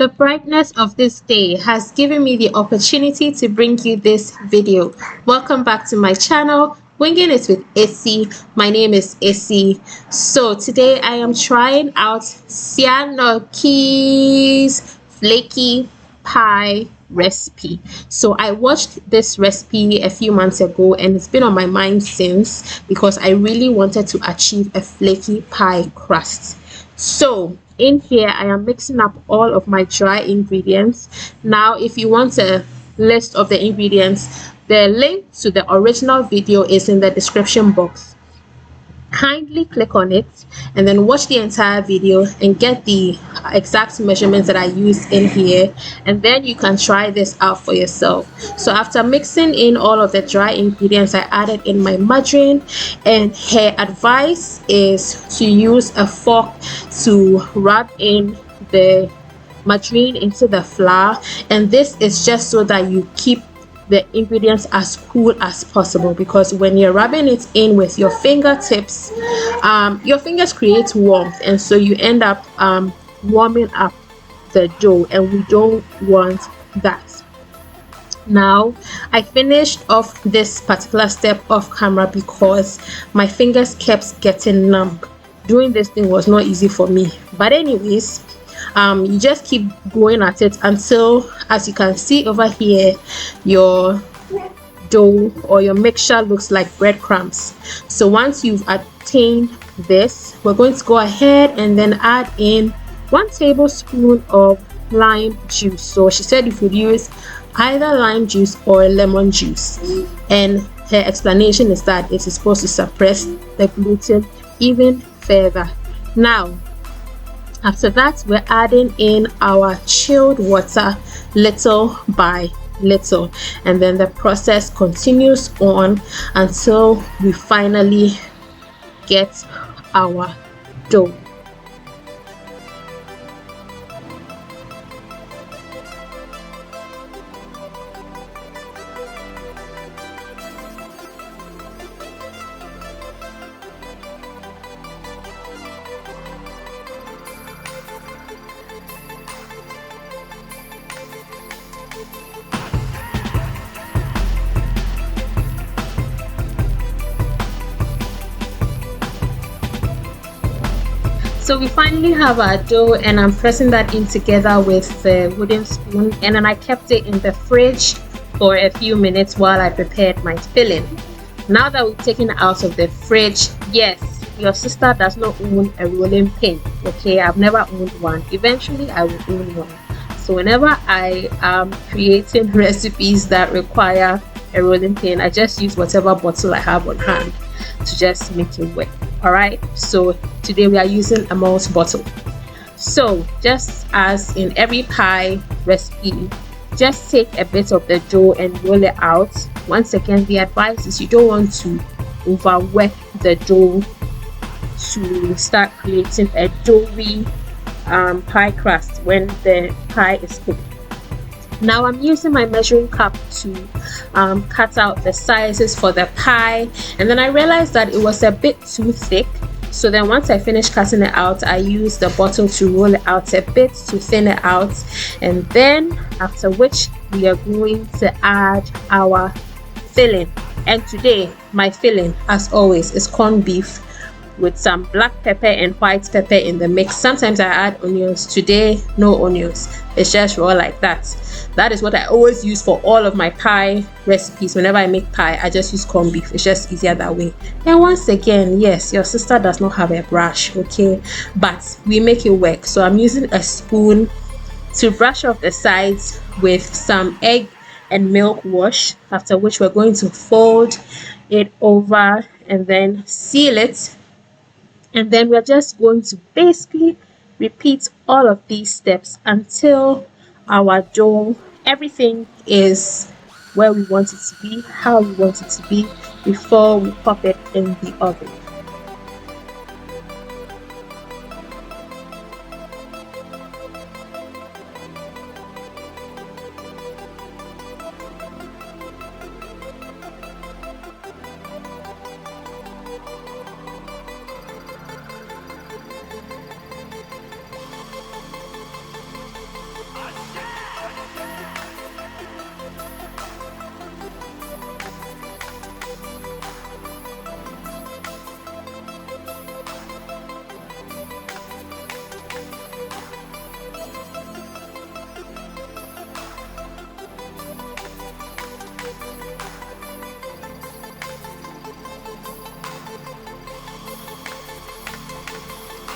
The brightness of this day has given me the opportunity to bring you this video. Welcome back to my channel, Winging It with Issy. My name is Issy. So today I am trying out Sianoki's flaky pie recipe. So I watched this recipe a few months ago and it's been on my mind since because I really wanted to achieve a flaky pie crust. So in here I am mixing up all of my dry ingredients. Now if you want a list of the ingredients, the link to the original video is in the description box. Kindly click on it and then watch the entire video and get the exact measurements that I used in here, and then you can try this out for yourself. So after mixing in all of the dry ingredients, I added in my margarine, and her advice is to use a fork to rub in the margarine into the flour, and this is just so that you keep the ingredients as cool as possible, because when you're rubbing it in with your fingertips, your fingers create warmth, and so you end up warming up the dough, and we don't want that. Now I finished off this particular step off camera because my fingers kept getting numb. Doing this thing was not easy for me, but anyways, you just keep going at it until, as you can see over here, your dough or your mixture looks like breadcrumbs. So once you've attained this, we're going to go ahead and then add in 1 tablespoon of lime juice. So she said you could use either lime juice or lemon juice, and her explanation is that it is supposed to suppress the gluten even further. Now after that, we're adding in our chilled water little by little, and then the process continues on until we finally get our dough. So we finally have our dough, and I'm pressing that in together with the wooden spoon, and then I kept it in the fridge for a few minutes while I prepared my filling. Now that we've taken it out of the fridge, yes, your sister does not own a rolling pin. Okay, I've never owned one. Eventually I will own one. So whenever I am creating recipes that require a rolling pin, I just use whatever bottle I have on hand to just make it work. All right, so today we are using a malt bottle. So just as in every pie recipe, just take a bit of the dough and roll it out. Once again, the advice is you don't want to overwork the dough to start creating a doughy pie crust when the pie is cooked. Now I'm using my measuring cup to cut out the sizes for the pie, and then I realized that it was a bit too thick. So then once I finished cutting it out, I used the bottle to roll it out a bit to thin it out, and then after which we are going to add our filling. And today my filling, as always, is corned beef with some black pepper and white pepper in the mix. Sometimes I add onions. Today, no onions. It's just raw like that. That is what I always use for all of my pie recipes. Whenever I make pie, I just use corned beef. It's just easier that way. And once again, yes, your sister does not have a brush, okay? But we make it work. So I'm using a spoon to brush off the sides with some egg and milk wash, after which we're going to fold it over and then seal it. And then we're just going to basically repeat all of these steps until our dough, everything is where we want it to be, how we want it to be, before we pop it in the oven.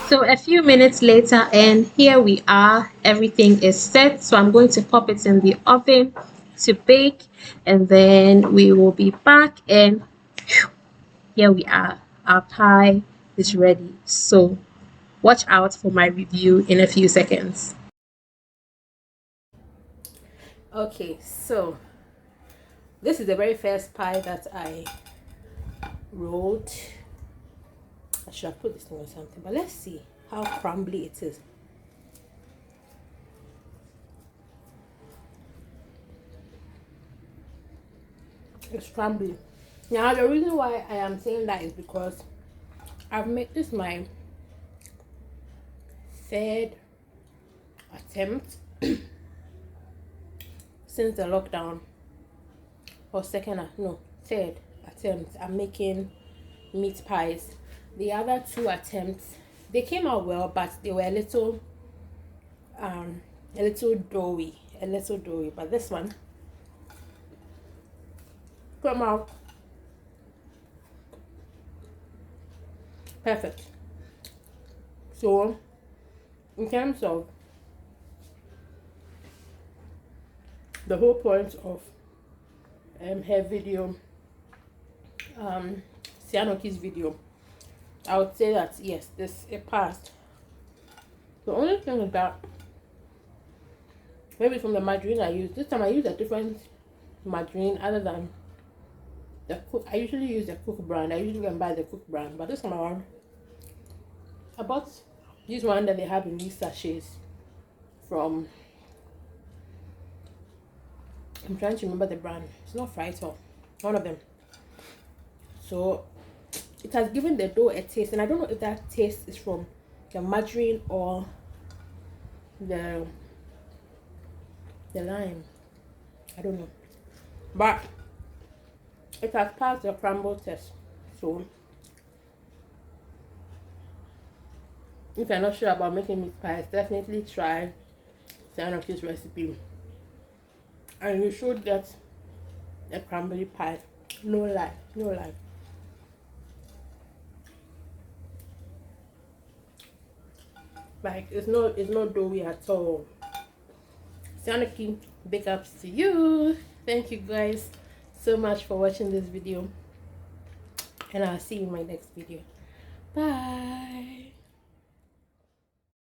So a few minutes later, and here we are, everything is set. So I'm going to pop it in the oven to bake, and then we will be back, and here we are, our pie is ready. So watch out for my review in a few seconds. Okay, so this is the very first pie that I rolled. I should have put this thing on something, but let's see how crumbly it is. It's crumbly. Now the reason why I am saying that is because I've made this my third attempt since the lockdown, or third attempt. I'm making meat pies. The other two attempts, they came out well, but they were a little doughy, but this one came out perfect. So in terms of the whole point of her video, Sianoki's video, I would say that yes, it passed. The only thing is that maybe from the margarine I used, this time I used a different margarine other than the cook. I usually use the cook brand. I usually can buy the cook brand, but this time around I bought this one that they have in these sachets from, I'm trying to remember the brand. It's not Frightor, one of them. So it has given the dough a taste, and I don't know if that taste is from the margarine or the lime. I don't know, but it has passed the crumble test. So if you're not sure about making meat pies, definitely try Sianoki's recipe, and you should get a crumbly pie. No lie, no lie. Like it's not doughy at all. Sianoki, big ups to you. Thank you guys so much for watching this video, and I'll see you in my next video. Bye.